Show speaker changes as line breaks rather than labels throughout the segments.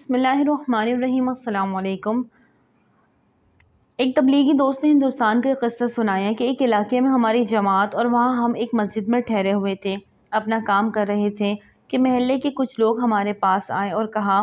بسم اللہ الرحمن الرحیم۔ السلام علیکم۔ ایک تبلیغی دوست نے ہندوستان کا قصہ سنایا کہ ایک علاقے میں ہماری جماعت اور وہاں ہم ایک مسجد میں ٹھہرے ہوئے تھے، اپنا کام کر رہے تھے کہ محلے کے کچھ لوگ ہمارے پاس آئے اور کہا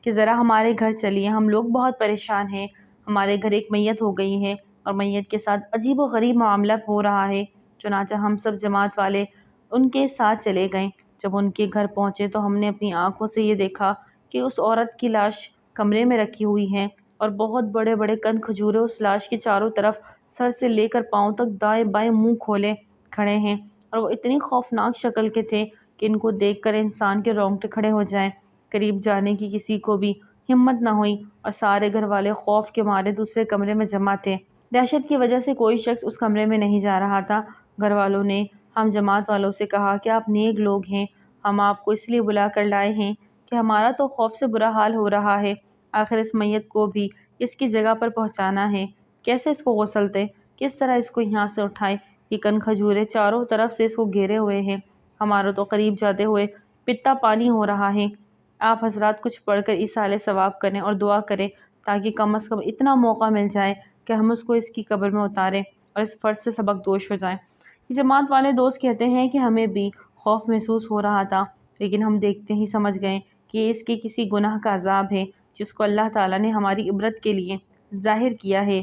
کہ ذرا ہمارے گھر چلیے، ہم لوگ بہت پریشان ہیں، ہمارے گھر ایک میت ہو گئی ہے اور میت کے ساتھ عجیب و غریب معاملہ ہو رہا ہے۔ چنانچہ ہم سب جماعت والے ان کے ساتھ چلے گئے۔ جب ان کے گھر پہنچے تو ہم نے اپنی آنکھوں سے یہ دیکھا کہ اس عورت کی لاش کمرے میں رکھی ہوئی ہے اور بہت بڑے بڑے کن کھجورے اس لاش کے چاروں طرف سر سے لے کر پاؤں تک دائیں بائیں منہ کھولے کھڑے ہیں، اور وہ اتنی خوفناک شکل کے تھے کہ ان کو دیکھ کر انسان کے رونگٹے کھڑے ہو جائیں۔ قریب جانے کی کسی کو بھی ہمت نہ ہوئی اور سارے گھر والے خوف کے مارے دوسرے کمرے میں جمع تھے۔ دہشت کی وجہ سے کوئی شخص اس کمرے میں نہیں جا رہا تھا۔ گھر والوں نے ہم جماعت والوں سے کہا کہ آپ نیک لوگ ہیں، ہم آپ کو اس لیے بلا کر لائے ہیں کہ ہمارا تو خوف سے برا حال ہو رہا ہے، آخر اس میت کو بھی اس کی جگہ پر پہنچانا ہے، کیسے اس کو غسل دیں، کس طرح اس کو یہاں سے اٹھائیں، یہ کن کھجورے چاروں طرف سے اس کو گھیرے ہوئے ہیں، ہمارا تو قریب جاتے ہوئے پتا پانی ہو رہا ہے۔ آپ حضرات کچھ پڑھ کر ایصال ثواب کریں اور دعا کریں تاکہ کم از کم اتنا موقع مل جائے کہ ہم اس کو اس کی قبر میں اتاریں اور اس فرض سے سبق دوش ہو جائیں۔ یہ جماعت والے دوست کہتے ہیں کہ ہمیں بھی خوف محسوس ہو رہا تھا، لیکن ہم دیکھتے ہی سمجھ گئے کہ یہ اس کے کسی گناہ کا عذاب ہے جس کو اللہ تعالیٰ نے ہماری عبرت کے لیے ظاہر کیا ہے۔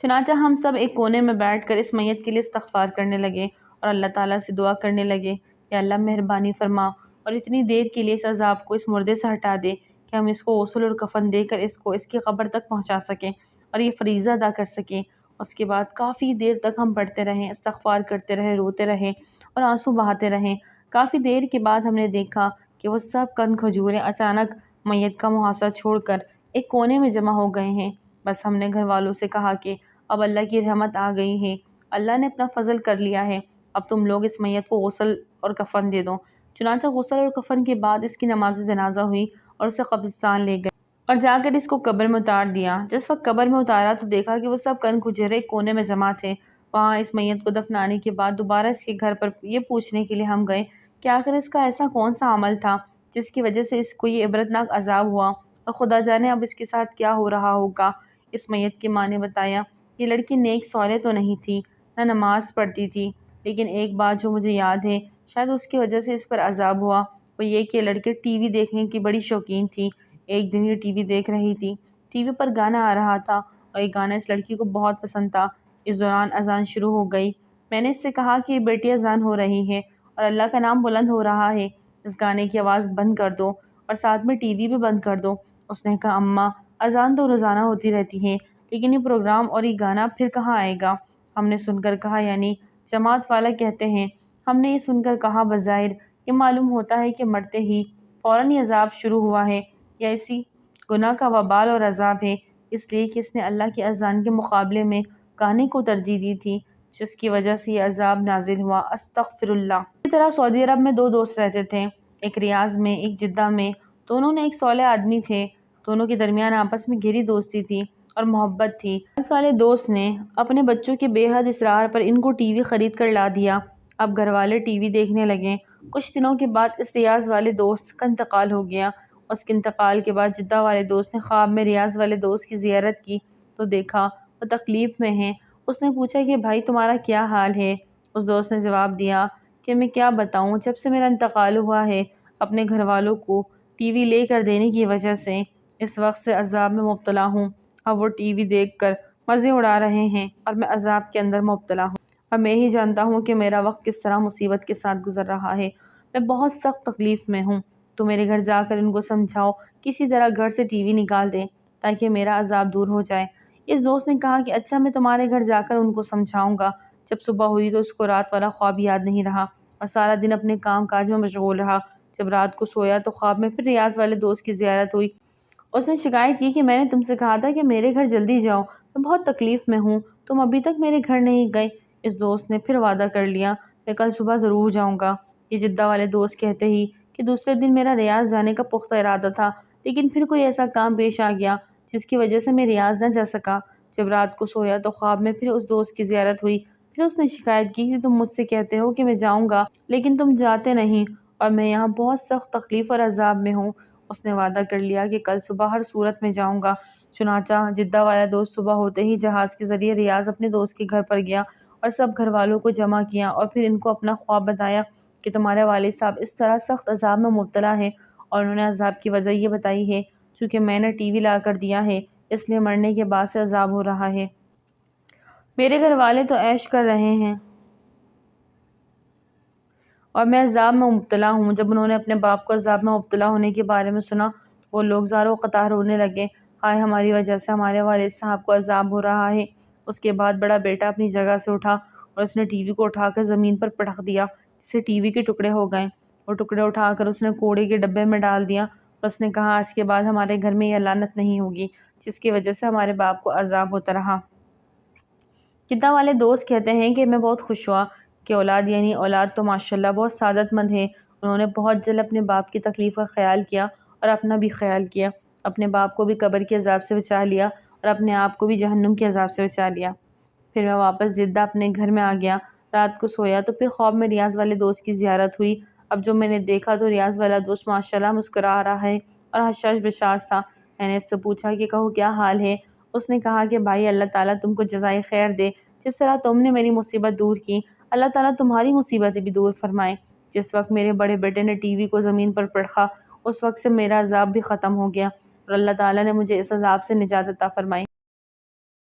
چنانچہ ہم سب ایک کونے میں بیٹھ کر اس میت کے لیے استغفار کرنے لگے اور اللہ تعالیٰ سے دعا کرنے لگے کہ اللہ مہربانی فرما اور اتنی دیر کے لیے اس عذاب کو اس مردے سے ہٹا دے کہ ہم اس کو غسل اور کفن دے کر اس کو اس کی قبر تک پہنچا سکیں اور یہ فریضہ ادا کر سکیں۔ اس کے بعد کافی دیر تک ہم پڑھتے رہیں، استغفار کرتے رہے، روتے رہے اور آنسو بہاتے رہیں۔ کافی دیر کے بعد ہم نے دیکھا کہ وہ سب کن کھجوریں اچانک میت کا محاصرہ چھوڑ کر ایک کونے میں جمع ہو گئے ہیں۔ بس ہم نے گھر والوں سے کہا کہ اب اللہ کی رحمت آ گئی ہے، اللہ نے اپنا فضل کر لیا ہے، اب تم لوگ اس میت کو غسل اور کفن دے دو۔ چنانچہ غسل اور کفن کے بعد اس کی نماز جنازہ ہوئی اور اسے قبرستان لے گئے اور جا کر اس کو قبر میں اتار دیا۔ جس وقت قبر میں اتارا تو دیکھا کہ وہ سب کن کھجورے ایک کونے میں جمع تھے۔ وہاں اس میت کو دفنانے کے بعد دوبارہ اس کے گھر پر یہ پوچھنے کے لیے ہم گئے کہ آخر اس کا ایسا کون سا عمل تھا جس کی وجہ سے اس کو یہ عبرتناک عذاب ہوا اور خدا جانے اب اس کے ساتھ کیا ہو رہا ہوگا۔ اس میت کی ماں نے بتایا، یہ لڑکی نیک صالح تو نہیں تھی، نہ نماز پڑھتی تھی، لیکن ایک بات جو مجھے یاد ہے شاید اس کی وجہ سے اس پر عذاب ہوا، وہ یہ کہ لڑکی ٹی وی دیکھنے کی بڑی شوقین تھی۔ ایک دن یہ ٹی وی دیکھ رہی تھی، ٹی وی پر گانا آ رہا تھا اور یہ گانا اس لڑکی کو بہت پسند تھا۔ اس دوران اذان شروع ہو گئی۔ میں نے اس سے کہا کہ بیٹی اذان ہو رہی ہے اور اللہ کا نام بلند ہو رہا ہے، اس گانے کی آواز بند کر دو اور ساتھ میں ٹی وی بھی بند کر دو۔ اس نے کہا اماں اذان تو روزانہ ہوتی رہتی ہے، لیکن یہ پروگرام اور یہ گانا پھر کہاں آئے گا؟ ہم نے سن کر کہا یعنی جماعت والا کہتے ہیں۔ ہم نے یہ سن کر کہا بظاہر یہ معلوم ہوتا ہے کہ مرتے ہی فوراً یہ عذاب شروع ہوا ہے، یا اسی گناہ کا وبال اور عذاب ہے اس لیے کہ اس نے اللہ کی اذان کے مقابلے میں گانے کو ترجیح دی تھی، جس کی وجہ سے یہ عذاب نازل ہوا۔ استغفر اللہ۔ اسی طرح سعودی عرب میں دو دوست رہتے تھے، ایک ریاض میں ایک جدہ میں۔ دونوں نے ایک صالح آدمی تھے، دونوں کے درمیان آپس میں گہری دوستی تھی اور محبت تھی۔ ریاض والے دوست نے اپنے بچوں کے بے حد اصرار پر ان کو ٹی وی خرید کر لا دیا۔ اب گھر والے ٹی وی دیکھنے لگے۔ کچھ دنوں کے بعد اس ریاض والے دوست کا انتقال ہو گیا۔ اس کے انتقال کے بعد جدہ والے دوست نے خواب میں ریاض والے دوست کی زیارت کی تو دیکھا وہ تکلیف میں ہیں۔ اس نے پوچھا کہ بھائی تمہارا کیا حال ہے؟ اس دوست نے جواب دیا کہ میں کیا بتاؤں، جب سے میرا انتقال ہوا ہے اپنے گھر والوں کو ٹی وی لے کر دینے کی وجہ سے اس وقت سے عذاب میں مبتلا ہوں۔ اب وہ ٹی وی دیکھ کر مزے اڑا رہے ہیں اور میں عذاب کے اندر مبتلا ہوں، اور میں ہی جانتا ہوں کہ میرا وقت کس طرح مصیبت کے ساتھ گزر رہا ہے۔ میں بہت سخت تکلیف میں ہوں، تو میرے گھر جا کر ان کو سمجھاؤ کسی طرح گھر سے ٹی وی نکال دیں تاکہ میرا عذاب دور ہو جائے۔ اس دوست نے کہا کہ اچھا میں تمہارے گھر جا کر ان کو سمجھاؤں گا۔ جب صبح ہوئی تو اس کو رات والا خواب یاد نہیں رہا اور سارا دن اپنے کام کاج میں مشغول رہا۔ جب رات کو سویا تو خواب میں پھر ریاض والے دوست کی زیارت ہوئی۔ اس نے شکایت کی کہ میں نے تم سے کہا تھا کہ میرے گھر جلدی جاؤ، میں بہت تکلیف میں ہوں، تم ابھی تک میرے گھر نہیں گئے۔ اس دوست نے پھر وعدہ کر لیا میں کل صبح ضرور جاؤں گا۔ یہ جدہ والے دوست کہتے ہی کہ دوسرے دن میرا ریاض جانے کا پختہ ارادہ تھا، لیکن پھر کوئی ایسا کام پیش آ گیا جس کی وجہ سے میں ریاض نہ جا سکا۔ جب رات کو سویا تو خواب میں پھر اس دوست کی زیارت ہوئی۔ پھر اس نے شکایت کی کہ تم مجھ سے کہتے ہو کہ میں جاؤں گا لیکن تم جاتے نہیں اور میں یہاں بہت سخت تکلیف اور عذاب میں ہوں۔ اس نے وعدہ کر لیا کہ کل صبح ہر صورت میں جاؤں گا۔ چنانچہ جدہ والا دوست صبح ہوتے ہی جہاز کے ذریعے ریاض اپنے دوست کے گھر پر گیا اور سب گھر والوں کو جمع کیا اور پھر ان کو اپنا خواب بتایا کہ تمہارے والد صاحب اس طرح سخت عذاب میں مبتلا ہیں، اور انہوں نے عذاب کی وجہ یہ بتائی ہے چونکہ میں نے ٹی وی لا کر دیا ہے، اس لیے مرنے کے بعد سے عذاب ہو رہا ہے۔ میرے گھر والے تو عیش کر رہے ہیں اور میں عذاب میں مبتلا ہوں۔ جب انہوں نے اپنے باپ کو عذاب میں مبتلا ہونے کے بارے میں سنا تو وہ لوگ زار و قطار رونے لگے، ہائے ہماری وجہ سے ہمارے والد صاحب کو عذاب ہو رہا ہے۔ اس کے بعد بڑا بیٹا اپنی جگہ سے اٹھا اور اس نے ٹی وی کو اٹھا کر زمین پر پٹک دیا، جس سے ٹی وی کے ٹکڑے ہو گئے۔ وہ ٹکڑے اٹھا کر اس نے کوڑے کے ڈبے میں ڈال دیا اور اس نے کہا آج کے بعد ہمارے گھر میں یہ لعنت نہیں ہوگی جس کی وجہ سے ہمارے باپ کو عذاب ہوتا رہا۔ جدہ والے دوست کہتے ہیں کہ میں بہت خوش ہوا کہ اولاد یعنی اولاد تو ماشاءاللہ بہت سعادت مند ہے۔ انہوں نے بہت جلد اپنے باپ کی تکلیف کا خیال کیا اور اپنا بھی خیال کیا، اپنے باپ کو بھی قبر کے عذاب سے بچا لیا اور اپنے آپ کو بھی جہنم کے عذاب سے بچا لیا۔ پھر میں واپس جدہ اپنے گھر میں آ گیا، رات کو سویا تو پھر خواب میں ریاض والے دوست کی زیارت ہوئی۔ اب جو میں نے دیکھا تو ریاض والا دوست ماشاءاللہ مسکرا رہا ہے اور حشاش بشاش تھا۔ میں نے اس سے پوچھا کہ کہو کیا حال ہے؟ اس نے کہا کہ بھائی اللہ تعالیٰ تم کو جزائے خیر دے، جس طرح تم نے میری مصیبت دور کی اللہ تعالیٰ تمہاری مصیبتیں بھی دور فرمائے۔ جس وقت میرے بڑے بیٹے نے ٹی وی کو زمین پر پٹخا اس وقت سے میرا عذاب بھی ختم ہو گیا اور اللہ تعالیٰ نے مجھے اس عذاب سے نجات عطا فرمائی۔